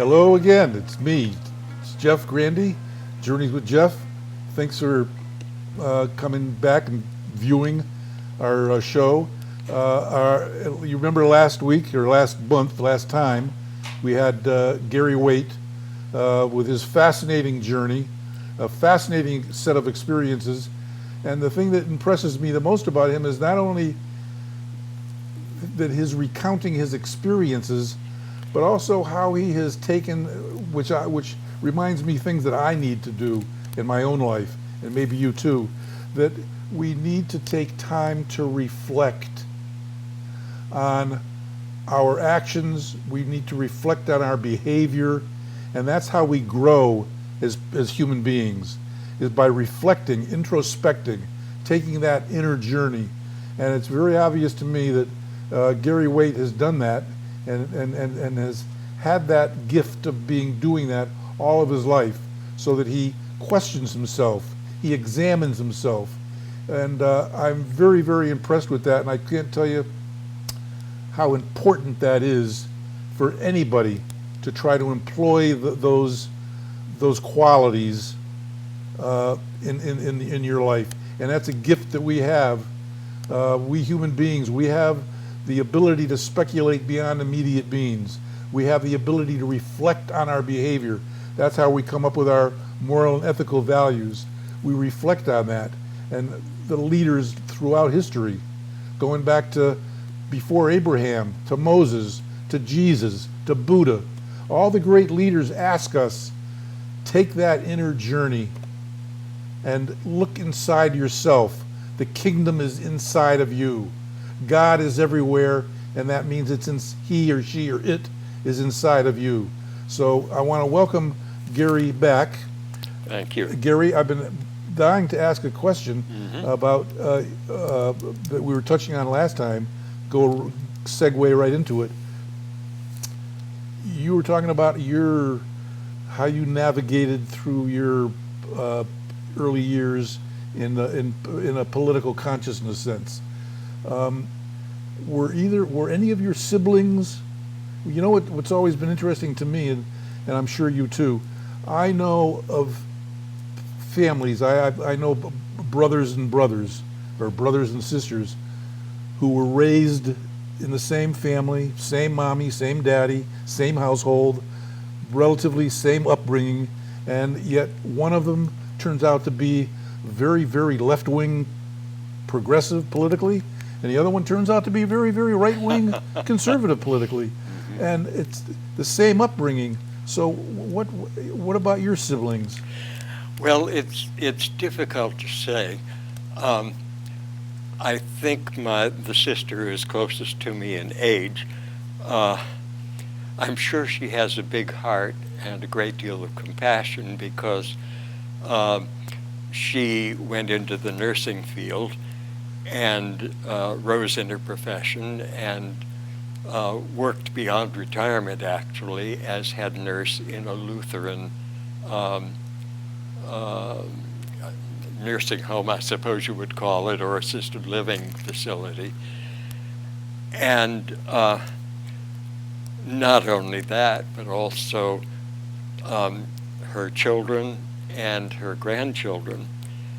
Hello again, it's me. It's Jeff Grande, Journeys with Jeff. Thanks for coming back and viewing our show. You remember last week, or last month, last time, we had Gary Waite with his fascinating journey, a fascinating set of experiences. And the thing that impresses me the most about him is not only that his recounting his experiences, but also how he has taken, which reminds me things that I need to do in my own life, and maybe you too, that we need to take time to reflect on our actions. We need to reflect on our behavior, and that's how we grow as human beings, is by reflecting, introspecting, taking that inner journey. And it's very obvious to me that Gary Waite has done that and has had that gift of doing that all of his life, so that he questions himself, he examines himself. And I'm very, very impressed with that, and I can't tell you how important that is for anybody to try to employ those qualities in your life. And that's a gift that we have. We human beings, we have the ability to speculate beyond immediate means. We have the ability to reflect on our behavior. That's how we come up with our moral and ethical values. We reflect on that. And the leaders throughout history, going back to before Abraham, to Moses, to Jesus, to Buddha, all the great leaders ask us, take that inner journey and look inside yourself. The kingdom is inside of you. God is everywhere, and that means he or she or it is inside of you. So I want to welcome Gary back. Thank you. Gary, I've been dying to ask a question about that we were touching on last time. Segue right into it. You were talking about how you navigated through your early years in a political consciousness sense. Were any of your siblings? You know what's always been interesting to me, and I'm sure you too. I know of families. I know brothers and sisters who were raised in the same family, same mommy, same daddy, same household, relatively same upbringing, and yet one of them turns out to be very, very left-wing progressive politically, and the other one turns out to be very, very right-wing conservative politically. And it's the same upbringing. So what about your siblings? Well, it's difficult to say. I think the sister who is closest to me in age, I'm sure she has a big heart and a great deal of compassion, because she went into the nursing field and rose in her profession and worked beyond retirement, actually, as head nurse in a Lutheran nursing home, I suppose you would call it, or assisted living facility. And not only that, but also her children and her grandchildren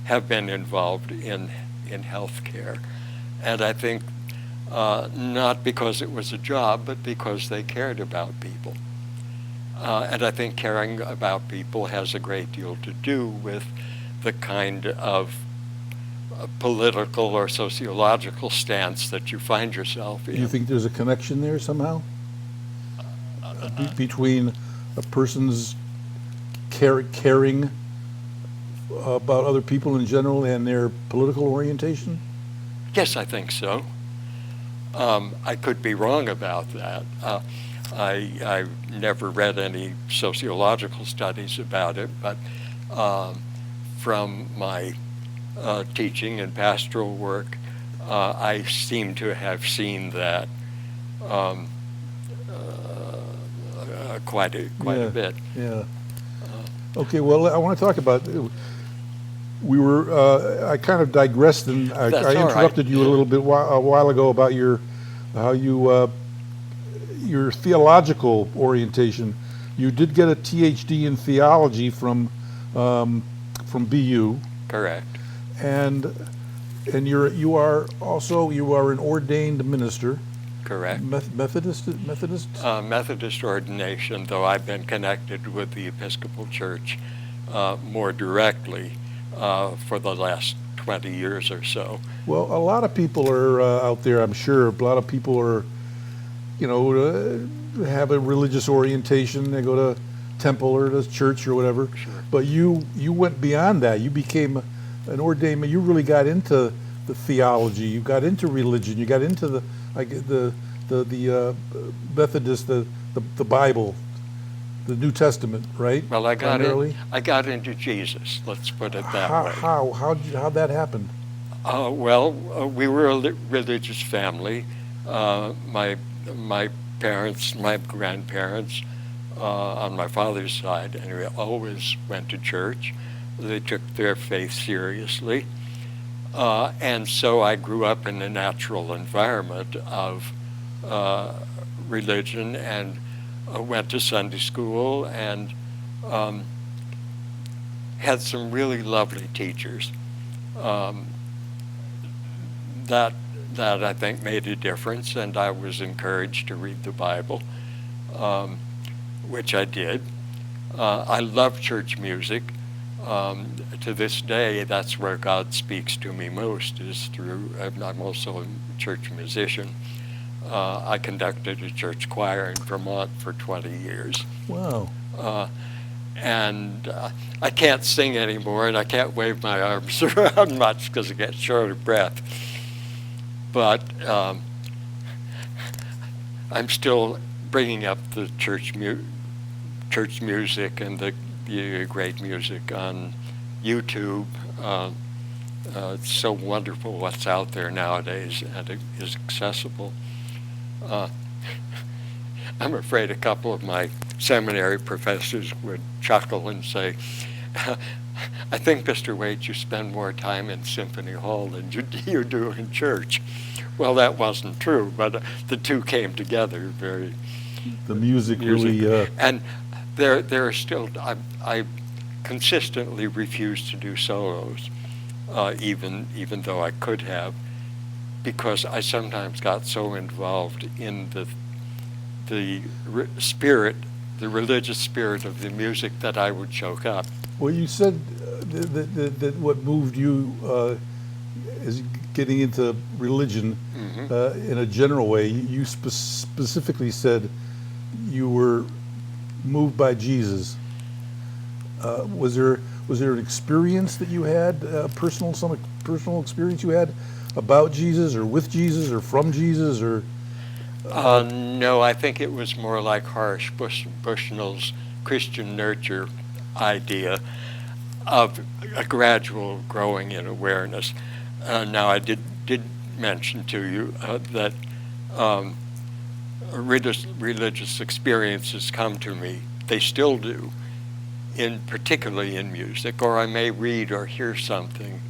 have been involved in healthcare. And I think not because it was a job, but because they cared about people. And I think caring about people has a great deal to do with the kind of political or sociological stance that you find yourself in. Do you think there's a connection there somehow between a person's caring about other people in general and their political orientation? Yes, I think so. I could be wrong about that. I've never read any sociological studies about it, but from my teaching and pastoral work, I seem to have seen that quite a bit. Yeah. Okay. Well, I want to talk about. I kind of digressed, and I interrupted you a little bit a while ago about your theological orientation. You did get a THD in theology from BU, Correct. and you are an ordained minister. Correct. Methodist. Methodist ordination, though I've been connected with the Episcopal Church more directly for the last 20 years or so. Well, a lot of people are out there. I'm sure a lot of people are, have a religious orientation. They go to temple or to church or whatever. Sure. But you went beyond that. You became an ordained. You really got into the theology. You got into religion. You got into the Methodist, the Bible, the New Testament, right? Well, I got into Jesus. Let's put it that way. How'd that happen? We were a religious family. My parents, my grandparents, on my father's side, and we always went to church. They took their faith seriously. And so I grew up in a natural environment of religion, and went to Sunday school, and had some really lovely teachers. That I think made a difference, and I was encouraged to read the Bible, which I did. I love church music. To this day, that's where God speaks to me most, is through, I'm also a church musician. I conducted a church choir in Vermont for 20 years. Wow. And I can't sing anymore, and I can't wave my arms around much because I get short of breath. But I'm still bringing up the church music and the great music on YouTube. It's so wonderful what's out there nowadays, and it is accessible. I'm afraid a couple of my seminary professors would chuckle and say, I think, Mr. Waite, you spend more time in Symphony Hall than you do in church. Well, that wasn't true, but the two came together very. The music really. And there are still. I consistently refuse to do solos, even though I could have, because I sometimes got so involved in the spirit, the religious spirit of the music, that I would choke up. Well, you said that what moved you is getting into religion in a general way. You specifically said you were moved by Jesus. Was there an experience that you had, some personal experience you had about Jesus, or with Jesus, or from Jesus, or? No, I think it was more like Horace Bushnell's Christian nurture idea of a gradual growing in awareness. Now, I did mention to you that religious experiences come to me. They still do, particularly in music, or I may read or hear something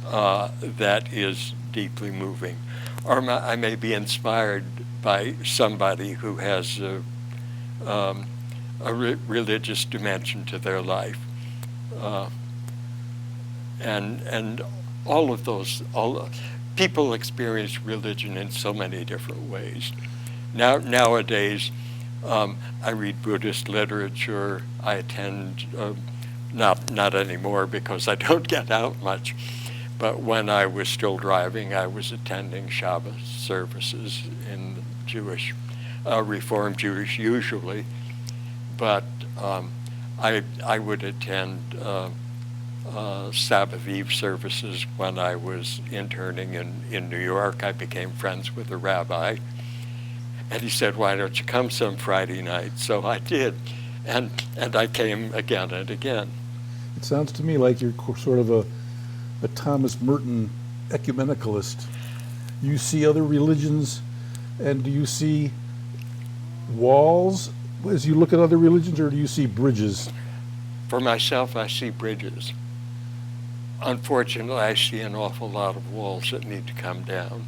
that is deeply moving, or I may be inspired by somebody who has a religious dimension to their life, and all of those. People experience religion in so many different ways. Nowadays, I read Buddhist literature. I attend, not anymore because I don't get out much. But when I was still driving, I was attending Shabbos services in Jewish, Reform Jewish usually. But I would attend Sabbath Eve services when I was interning in New York. I became friends with a rabbi, and he said, "Why don't you come some Friday night?" So I did, and I came again and again. It sounds to me like you're sort of a Thomas Merton ecumenicalist. You see other religions, and do you see walls as you look at other religions, or do you see bridges? For myself, I see bridges. Unfortunately, I see an awful lot of walls that need to come down.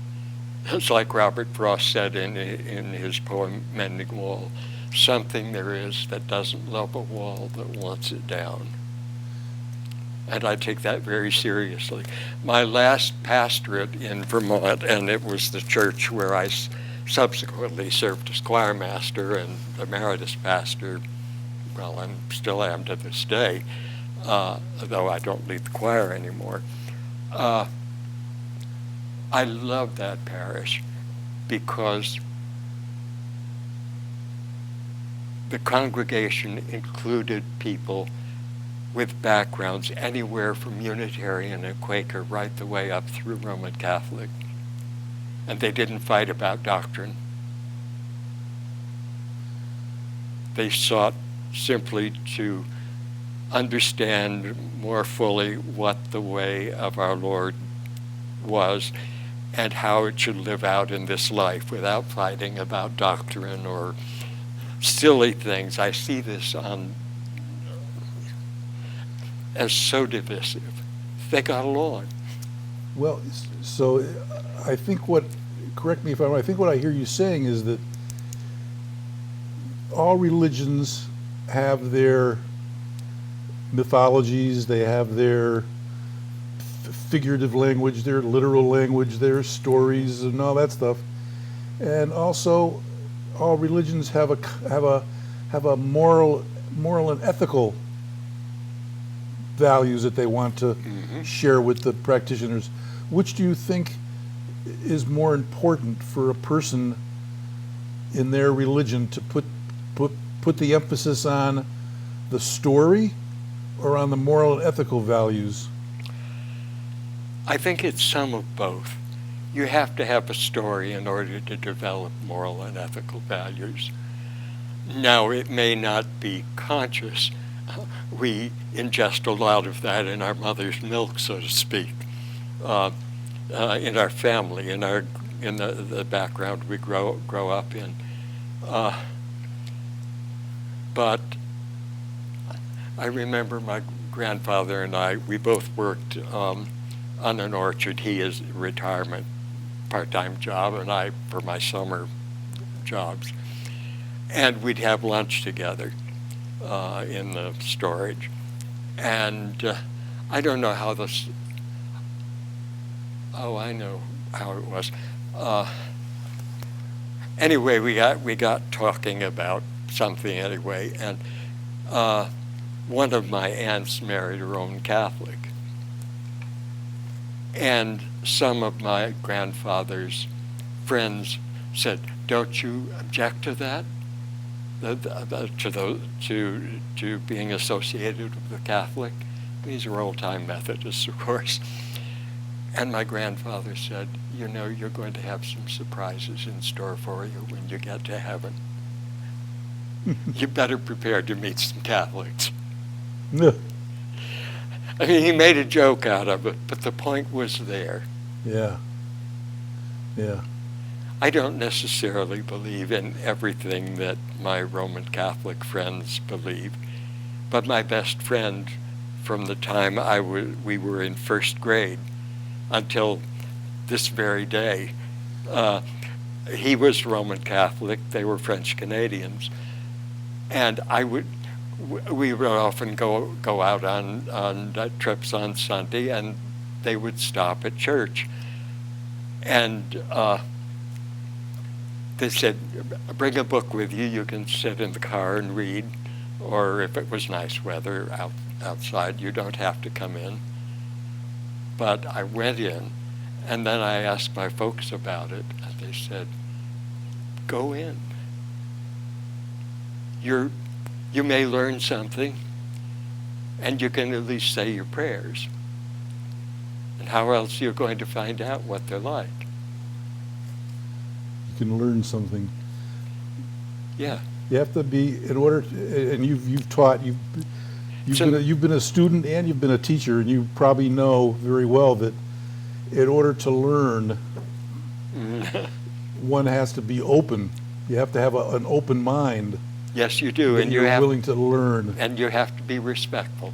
It's like Robert Frost said in his poem Mending Wall. something there is that doesn't love a wall that wants it down. And I take that very seriously. My last pastorate in Vermont, and it was the church where I subsequently served as choir master and emeritus pastor, well, I still am to this day, though I don't lead the choir anymore. I love that parish because the congregation included people with backgrounds anywhere from Unitarian and Quaker right the way up through Roman Catholic. And they didn't fight about doctrine. They sought simply to understand more fully what the way of our Lord was and how it should live out in this life without fighting about doctrine or silly things. I see this as so divisive. They got along. Well, so I think correct me if I'm wrong, I think what I hear you saying is that all religions have their mythologies, they have their figurative language, their literal language, their stories and all that stuff. And also all religions have a moral and ethical values that they want to share with the practitioners. Which do you think is more important for a person in their religion, to put the emphasis on the story or on the moral and ethical values? I think it's some of both. You have to have a story in order to develop moral and ethical values. Now, it may not be conscious. We ingest a lot of that in our mother's milk, so to speak, in our family, in the background we grow up in. But I remember my grandfather and we both worked on an orchard. He is retirement, part-time job, and I for my summer jobs. And we'd have lunch together in the storage. And I don't know how this, I know how it was. Anyway, we got talking about something anyway, and one of my aunts married a Roman Catholic. And some of my grandfather's friends said, "Don't you object to that? To being associated with the Catholic?" These are old-time Methodists, of course. And my grandfather said, "You know, you're going to have some surprises in store for you when you get to heaven. You better prepare to meet some Catholics." I mean, he made a joke out of it, but the point was there. Yeah. Yeah. I don't necessarily believe in everything that my Roman Catholic friends believe, but my best friend from the time we were in first grade until this very day, he was Roman Catholic, they were French Canadians, and we would often go out on trips on Sunday, and they would stop at church. And they said, "Bring a book with you. You can sit in the car and read, or if it was nice weather outside, you don't have to come in." But I went in, and then I asked my folks about it, and they said, "Go in. You may learn something, and you can at least say your prayers. And how else are you going to find out what they're like?" You can learn something. Yeah. You have to be, in order to, and you've taught, you've been a student and you've been a teacher, and you probably know very well that in order to learn, one has to be open. You have to have an open mind. Yes, you do, and you're willing to learn, and you have to be respectful,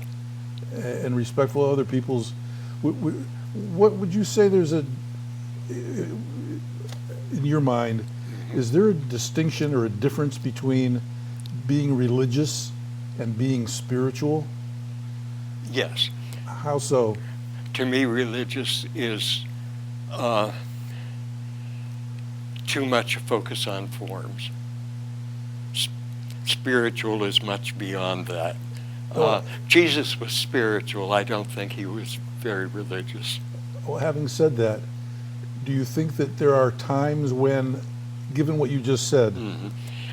and respectful of other people's. What would you say? There's in your mind, is there a distinction or a difference between being religious and being spiritual? Yes. How so? To me, religious is too much a focus on forms. Spiritual is much beyond that. Jesus was spiritual. I don't think he was very religious. Well, having said that, do you think that there are times when, given what you just said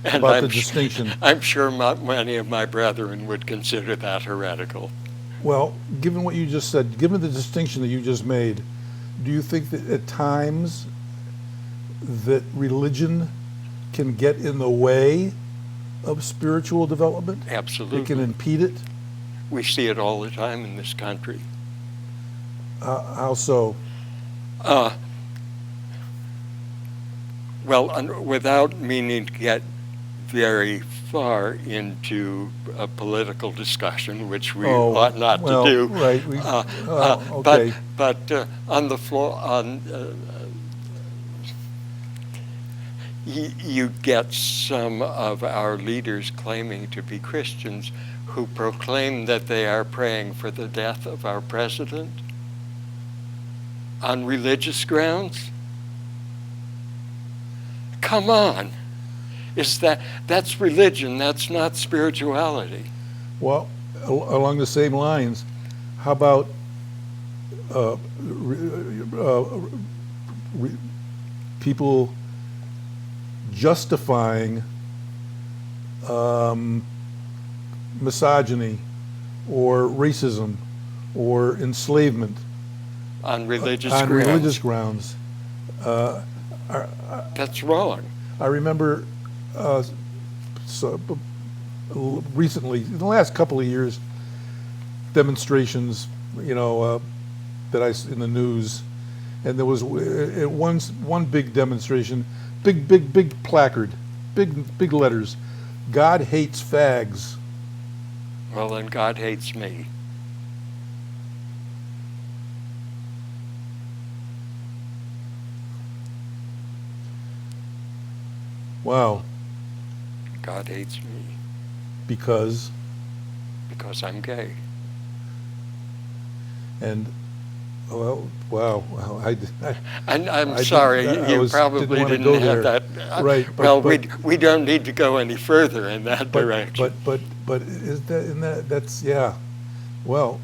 about the distinction? I'm sure many of my brethren would consider that heretical. Well, given what you just said, given the distinction that you just made, do you think that at times that religion can get in the way of spiritual development? Absolutely. It can impede it? We see it all the time in this country. How so? Well, without meaning to get very far into a political discussion, which we ought not to do. Right. Okay. But on the floor, you get some of our leaders claiming to be Christians who proclaim that they are praying for the death of our president on religious grounds. Come on. That's religion, that's not spirituality. Well, along the same lines, how about people justifying misogyny or racism or enslavement on religious on grounds? religious grounds? That's wrong. I remember recently, in the last couple of years, demonstrations, that in the news, and there was one big demonstration, big placard, big letters, "God hates fags." Well, then God hates me. Wow. God hates me Because I'm gay. and well, wow. I'm sorry, you probably didn't didn't have there. that. Right. Well, we don't need to go any further in that direction. But is that's yeah. Well,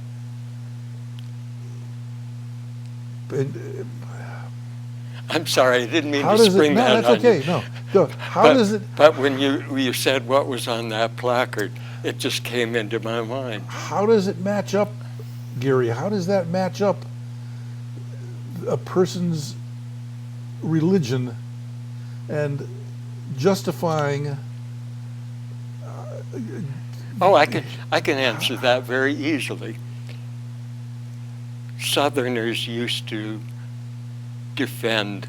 I'm sorry, I didn't mean how to does spring it? No, that that's on okay. you. No, go. How does it? But when you said what was on that placard, it just came into my mind. How does it match up, Gary? How does that match up? A person's religion and justifying. Oh, I can answer that very easily. Southerners used to defend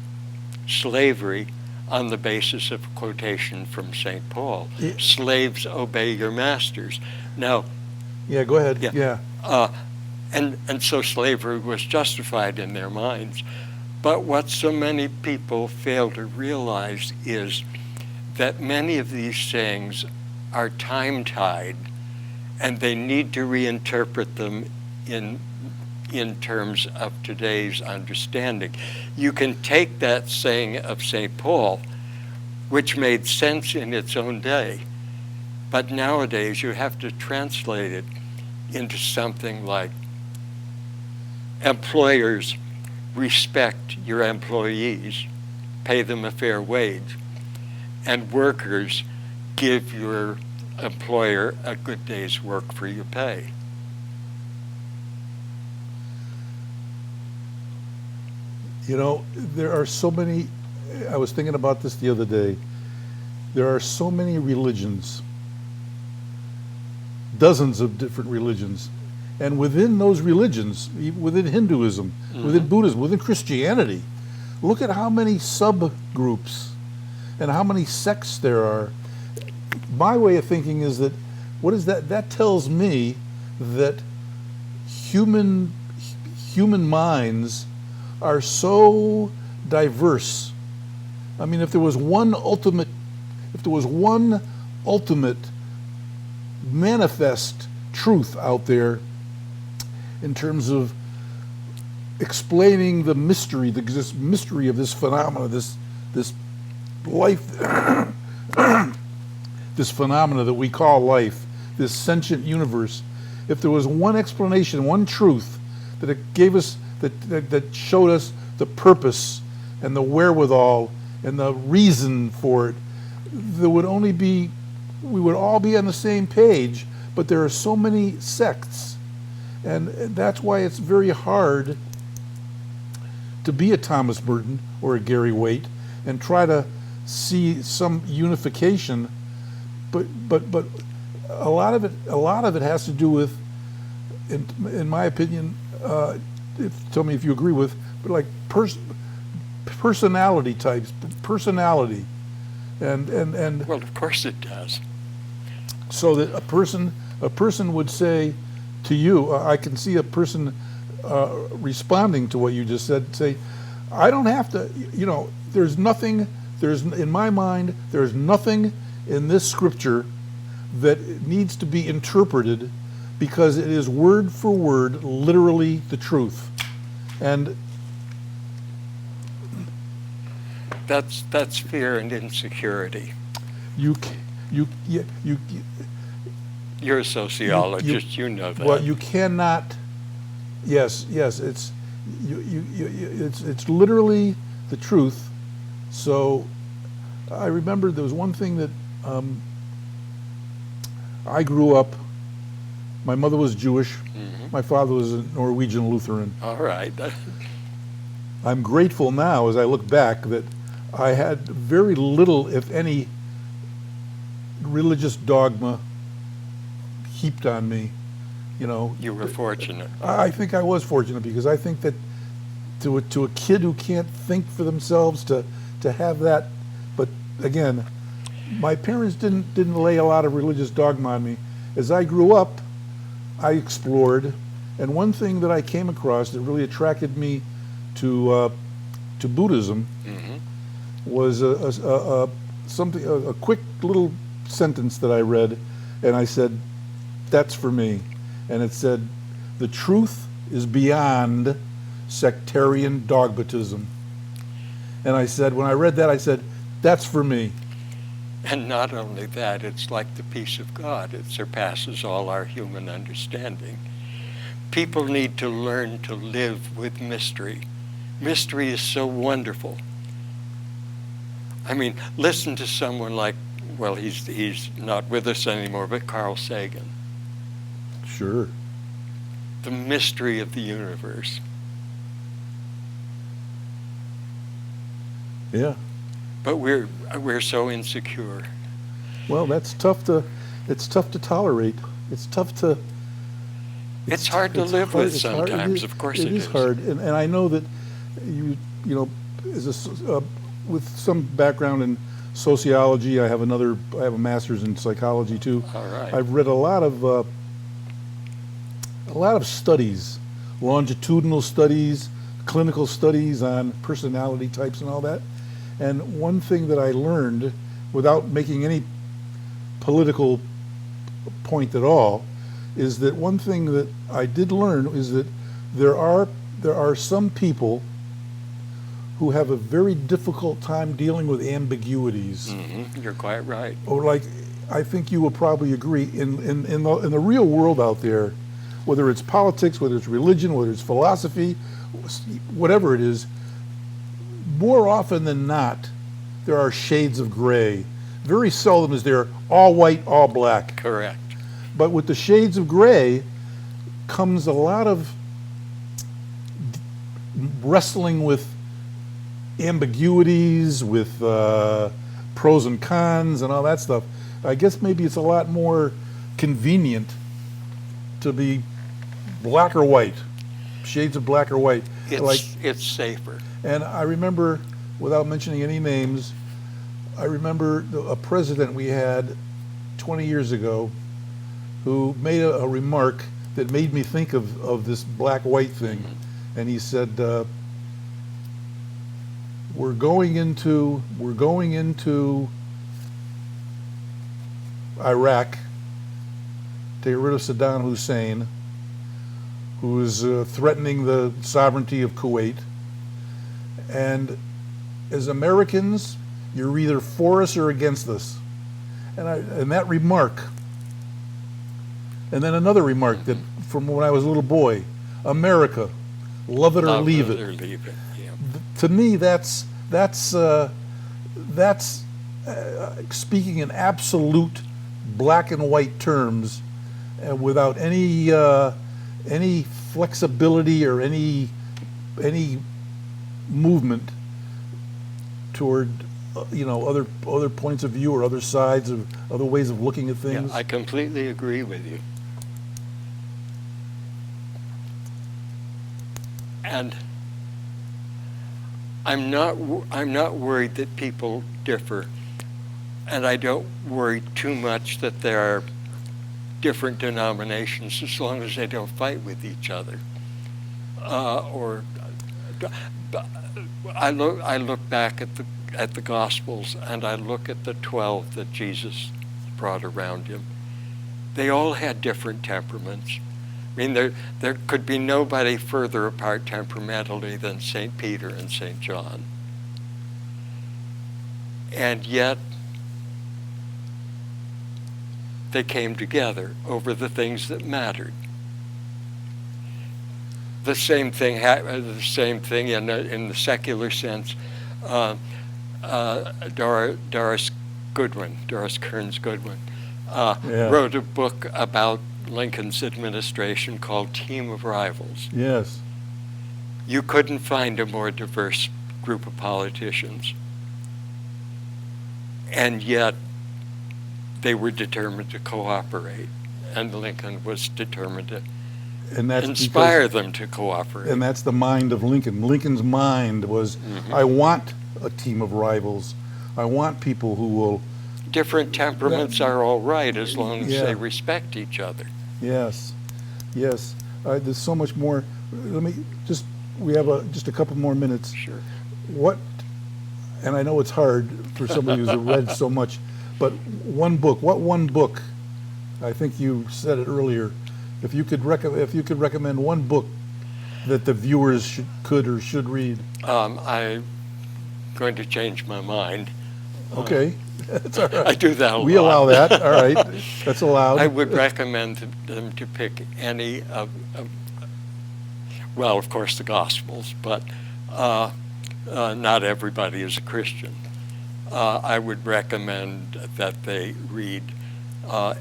slavery on the basis of a quotation from St. Paul. Slaves, obey your masters. Now, yeah, go ahead. Yeah. And so slavery was justified in their minds. But what so many people fail to realize is that many of these things are time-tied, and they need to reinterpret them in terms of today's understanding. You can take that saying of St. Paul, which made sense in its own day, but nowadays you have to translate it into something like, employers, respect your employees, pay them a fair wage, and workers, give your employer a good day's work for your pay. There are so many, I was thinking about this the other day, there are so many religions, dozens of different religions, and within those religions, within Hinduism, within Buddhism, within Christianity, look at how many subgroups and how many sects there are. My way of thinking is that, what is that? That tells me that human minds are so diverse. I mean, if there was one ultimate manifest truth out there in terms of explaining the mystery, this mystery of this phenomena, this life, this phenomena that we call life, this sentient universe. If there was one explanation, one truth that it gave us, that showed us the purpose and the wherewithal and the reason for it, there would only be, we would all be on the same page. But there are so many sects, and that's why it's very hard to be a Thomas Merton or a Gary Waite and try to see some unification. But a lot of it has to do with, in my opinion, tell me if you agree with, but like personality types, personality, and Well, of course it does. so that a person would say to you, I can see a person responding to what you just said, say, I don't have to, there's nothing, in my mind, there's nothing in this scripture that needs to be interpreted because it is word for word, literally the truth. And That's fear and insecurity. You're a sociologist, you know that. Well, you cannot. Yes, it's it's literally the truth. So, I remember there was one thing that I grew up. My mother was Jewish. Mm-hmm. My father was a Norwegian Lutheran. All right. I'm grateful now, as I look back, that I had very little, if any, religious dogma heaped on me. You were fortunate. I think I was fortunate, because I think that to a kid who can't think for themselves, to have that. But again, my parents didn't lay a lot of religious dogma on me. As I grew up, I explored, and one thing that I came across that really attracted me to Buddhism Mm-hmm. was a quick little sentence that I read, and I said, "That's for me." And it said, "The truth is beyond sectarian dogmatism." And I said, when I read that, I said, "That's for me." And not only that, it's like the peace of God. It surpasses all our human understanding. People need to learn to live with mystery. Mystery is so wonderful. I mean, listen to someone like, well, he's not with us anymore, but Carl Sagan. Sure. The mystery of the universe. Yeah. But we're so insecure. Well, it's tough to tolerate. It's tough to. It's hard to live hard- with it's hard- sometimes. Of course it is. hard, and I know that you with some background in sociology. I have a master's in psychology too. All right. I've read a lot of studies, longitudinal studies, clinical studies on personality types and all that. And one thing that I learned, without making any political point at all, is that one thing that I did learn is that there are some people who have a very difficult time dealing with ambiguities. Mm-hmm. You're quite right. Or like, I think you will probably agree, in the real world out there, whether it's politics, whether it's religion, whether it's philosophy, whatever it is, more often than not, there are shades of gray. Very seldom is there all white, all black. Correct. But with the shades of gray comes a lot of wrestling with ambiguities, with pros and cons and all that stuff. I guess maybe it's a lot more convenient to be black or white, shades of black or white. It's safer. And I remember, without mentioning any names, I remember a president we had 20 years ago who made a remark that made me think of this black-white thing. Mm-hmm. And he said, we're going into Iraq, to get rid of Saddam Hussein, who is threatening the sovereignty of Kuwait. And as Americans, you're either for us or against us. And that remark, and then another remark that from when I was a little boy, America, love it or leave it. Yeah. To me, that's speaking in absolute black and white terms, without any flexibility or any movement toward other points of view or other sides of other ways of looking at things. Yeah, I completely agree with you. And I'm not worried that people differ, and I don't worry too much that there are different denominations, as long as they don't fight with each other. I look back at the Gospels, and I look at the 12 that Jesus brought around him. They all had different temperaments. I mean, there could be nobody further apart temperamentally than St. Peter and St. John. And yet, they came together over the things that mattered. The same thing in the secular sense. Doris Kearns Goodwin, wrote a book about Lincoln's administration called Team of Rivals. Yes. You couldn't find a more diverse group of politicians. And yet, they were determined to cooperate, and Lincoln was determined to inspire them to cooperate. And that's the mind of Lincoln. Lincoln's mind was, I want a team of rivals. I want people who will... Different temperaments are all right as long as they respect each other. Yes, yes. There's so much more. We have just a couple more minutes. Sure. And I know it's hard for somebody who's read so much, but what one book, I think you said it earlier, if you could recommend one book that the viewers could or should read. I'm going to change my mind. Okay, that's all right. I do that a lot. We allow that, all right, that's allowed. I would recommend them to pick any well, of course, the Gospels, but not everybody is a Christian. I would recommend that they read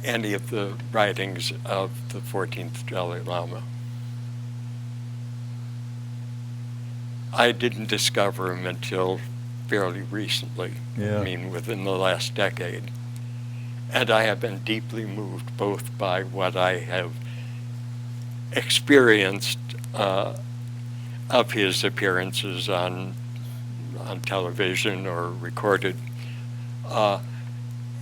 any of the writings of the 14th Dalai Lama. I didn't discover him until fairly recently, I mean within the last decade. And I have been deeply moved both by what I have experienced of his appearances on television or recorded,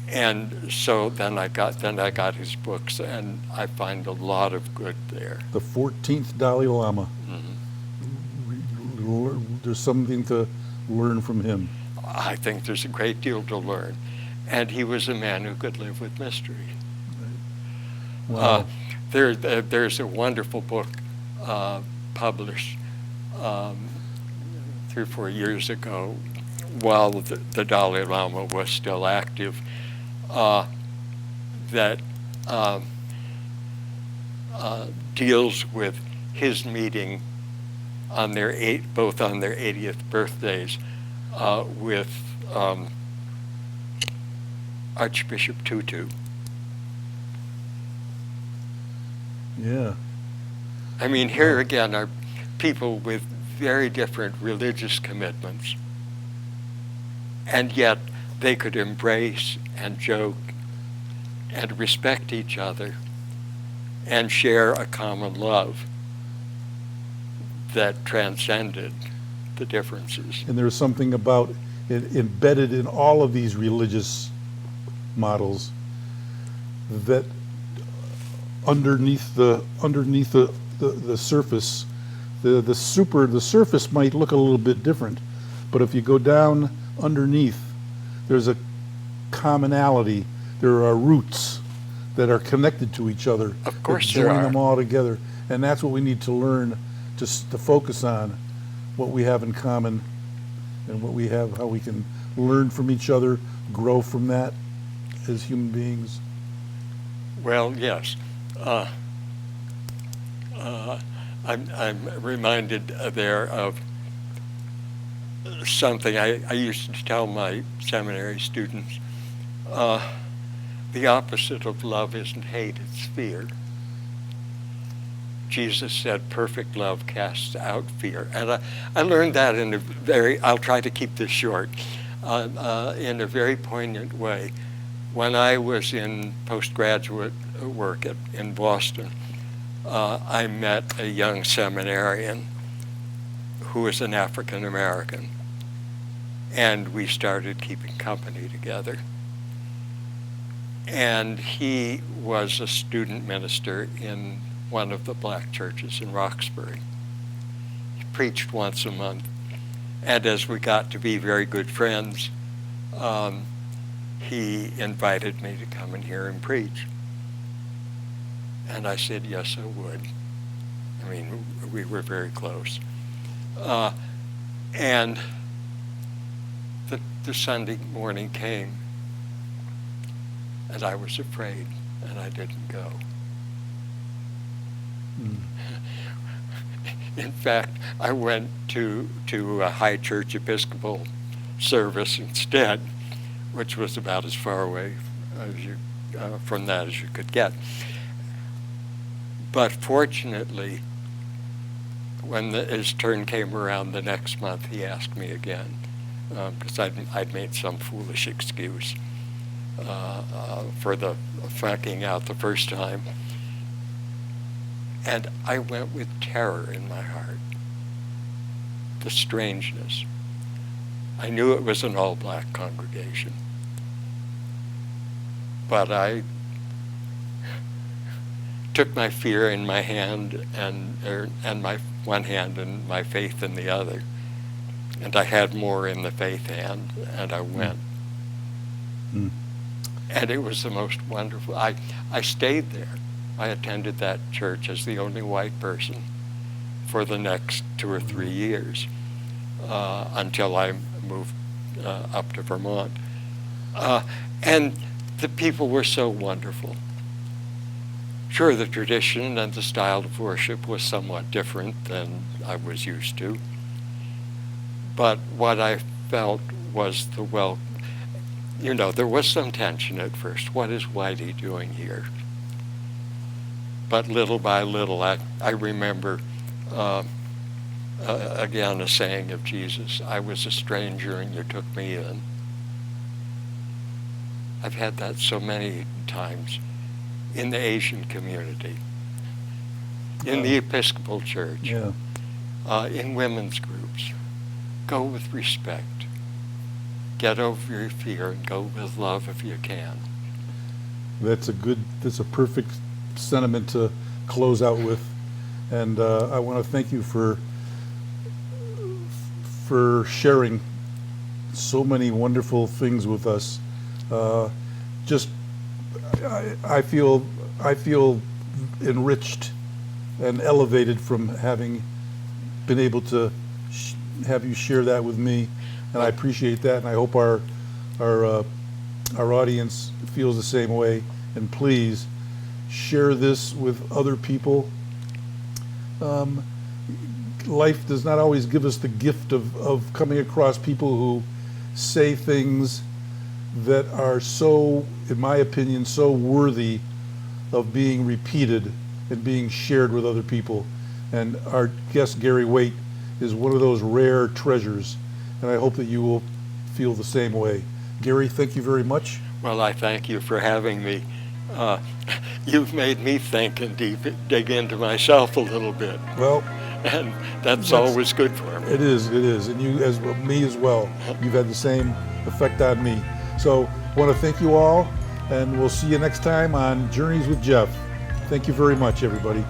and so then I got his books, and I find a lot of good there. The 14th Dalai Lama. There's something to learn from him. I think there's a great deal to learn, and he was a man who could live with mystery. Wow. There's a wonderful book published 3 or 4 years ago, while the Dalai Lama was still active, that deals with his meeting on both on their 80th birthdays with Archbishop Tutu. Yeah. I mean, here again are people with very different religious commitments, and yet they could embrace and joke and respect each other and share a common love that transcended the differences. And there's something about it embedded in all of these religious models that underneath the surface, the surface might look a little bit different, but if you go down underneath, there's a commonality. There are roots. that are connected to each other. Of course that there join are. them all together. And that's what we need to learn, to focus on what we have in common and what we have, how we can learn from each other, grow from that as human beings. Well, yes. I'm reminded there of something I used to tell my seminary students. The opposite of love isn't hate, it's fear. Jesus said perfect love casts out fear. And I learned that in a very, I'll try to keep this short, in a very poignant way. When I was in postgraduate work in Boston, I met a young seminarian who was an African American, and we started keeping company together. And he was a student minister in one of the black churches in Roxbury. He preached once a month, and as we got to be very good friends, he invited me to come and hear him preach. And I said, yes, I would. I mean, we were very close. And the Sunday morning came, and I was afraid, and I didn't go. In fact, I went to a high church Episcopal service instead, which was about as far away from that as you could get. But fortunately, when his turn came around the next month, he asked me again, because I'd made some foolish excuse for the fracking out the first time. And I went with terror in my heart, the strangeness. I knew it was an all-black congregation, but I took my fear in my hand and my one hand and my faith in the other, and I had more in the faith hand, and I went. Mm. And it was the most wonderful. I stayed there. I attended that church as the only white person for the next 2 or 3 years until I moved up to Vermont. And the people were so wonderful. Sure, the tradition and the style of worship was somewhat different than I was used to. But what I felt was there was some tension at first. What is Whitey doing here? But little by little, I remember, again, a saying of Jesus, I was a stranger and you took me in. I've had that so many times in the Asian community, in the Episcopal Church, Yeah. In women's groups. Go with respect. Get over your fear and go with love if you can. That's a perfect sentiment to close out with. And I want to thank you for sharing so many wonderful things with us. I feel enriched and elevated from having been able to have you share that with me, and I appreciate that. And I hope our audience feels the same way. And please share this with other people. Life does not always give us the gift of coming across people who say things that are so, in my opinion, so worthy of being repeated and being shared with other people. And our guest, Gary Waite, is one of those rare treasures, and I hope that you will feel the same way. Gary, thank you very much. Well, I thank you for having me. You've made me think and dig into myself a little bit. Well, and that's always good for me. It is, and you, as me as well, you've had the same effect on me. So I want to thank you all, and we'll see you next time on Journeys with Jeff. Thank you very much, everybody.